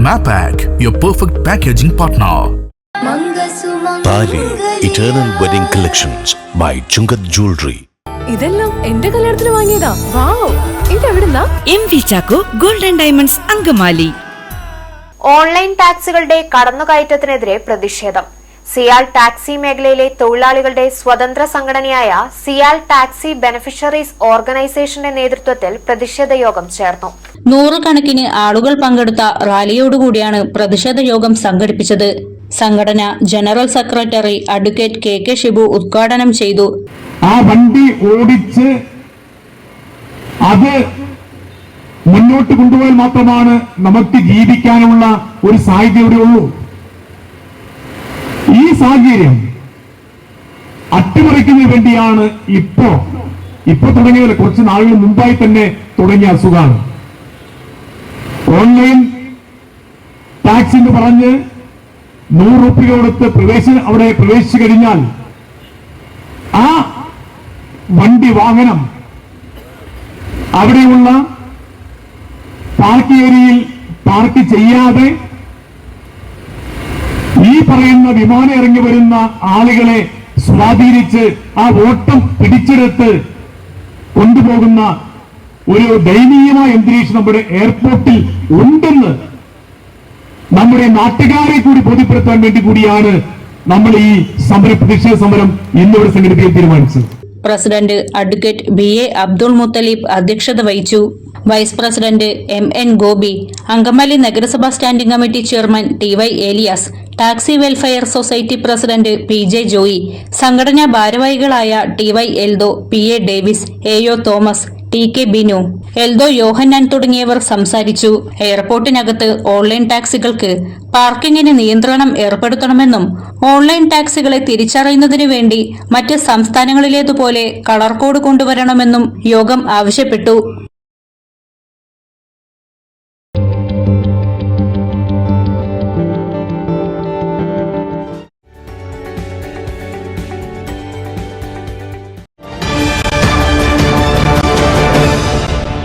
Mapak, your perfect packaging partner. Tali Eternal Wedding Collections by Chungat Jewelry. ഇതെല്ലാം എന്റെ കല്യാണത്തിന് വാങ്ങിയതാ. വാവ്, ഇതെവിടുന്നാ? MV Chaco Golden Diamonds Angamaly. Online ടാക്സികളുടെ കടന്നുകയറ്റത്തിനെതിരെ പ്രതിഷേധം. സിയാൽ ടാക്സി മേഖലയിലെ തൊഴിലാളികളുടെ സ്വതന്ത്ര സംഘടനയായ സിയാൽ ടാക്സി ബെനിഫിഷ്യറീസ് ഓർഗനൈസേഷന്റെ നേതൃത്വത്തിൽ പ്രതിഷേധ യോഗം ചേർന്നു. നൂറുകണക്കിന് ആളുകൾ പങ്കെടുത്ത റാലിയോടുകൂടിയാണ് പ്രതിഷേധ യോഗം സംഘടിപ്പിച്ചത്. സംഘടന general secretary advocate K Shibu ഉദ്ഘാടനം ചെയ്തു. ആ വണ്ടി ഓടിച്ച് അത് മുന്നോട്ട് കൊണ്ടുപോയാൽ മാത്രമാണ് നമുക്ക് ജീവിക്കാനുള്ള ഒരു സാധ്യത ഇവിടെ ഉള്ളൂ. ഈ സാഹചര്യം അട്ടിമറിക്കുന്നതിന് വേണ്ടിയാണ് ഇപ്പോ തുടങ്ങിയതല്ല, കുറച്ച് നാളുകൾ മുമ്പായി തന്നെ തുടങ്ങിയ അസുഖമാണ് ഓൺലൈൻ ടാക്സ് എന്ന് പറഞ്ഞ് 100 രൂപ കൊടുത്ത് അവിടെ പ്രവേശിച്ചു കഴിഞ്ഞാൽ ആ വാഹനം അവിടെയുള്ള പാർക്ക് ഏരിയയിൽ പാർക്ക് ചെയ്യാതെ ഈ പറയുന്ന വിമാനം ഇറങ്ങി വരുന്ന ആളുകളെ സ്വാധീനിച്ച് ആ ഓട്ടം പിടിച്ചെടുത്ത് കൊണ്ടുപോകുന്ന ഒരു ദയനീയമായ അന്തരീക്ഷം നമ്മുടെ എയർപോർട്ടിൽ ഉണ്ടെന്ന് നമ്മുടെ നാട്ടുകാരെ കൂടി ബോധ്യപ്പെടുത്താൻ വേണ്ടി കൂടിയാണ് നമ്മൾ ഈ പ്രതിഷേധ സമരം ഇന്നിവിടെ സംഘടിപ്പിക്കാൻ തീരുമാനിച്ചത്. President advocate BA Abdul Muthaleeb അധ്യക്ഷത വഹിച്ചു. Vice president MN Gopi, Angamaly നഗരസഭാ standing committee chairman TY Elias, taxi welfare society president PJ Joy, സംഘടനാ ഭാരവാഹികളായ TY Eldho, PA Davis, AO Thomas, TK Binu, Eldho Yohannan തുടങ്ങിയവർ സംസാരിച്ചു. എയർപോർട്ടിനകത്ത് ഓൺലൈൻ ടാക്സികൾക്ക് പാർക്കിങ്ങിന് നിയന്ത്രണം ഏർപ്പെടുത്തണമെന്നും ഓൺലൈൻ ടാക്സികളെ തിരിച്ചറിയുന്നതിനു വേണ്ടി മറ്റ് സംസ്ഥാനങ്ങളിലേതുപോലെ കളർ കോഡ് കൊണ്ടുവരണമെന്നും യോഗം ആവശ്യപ്പെട്ടു.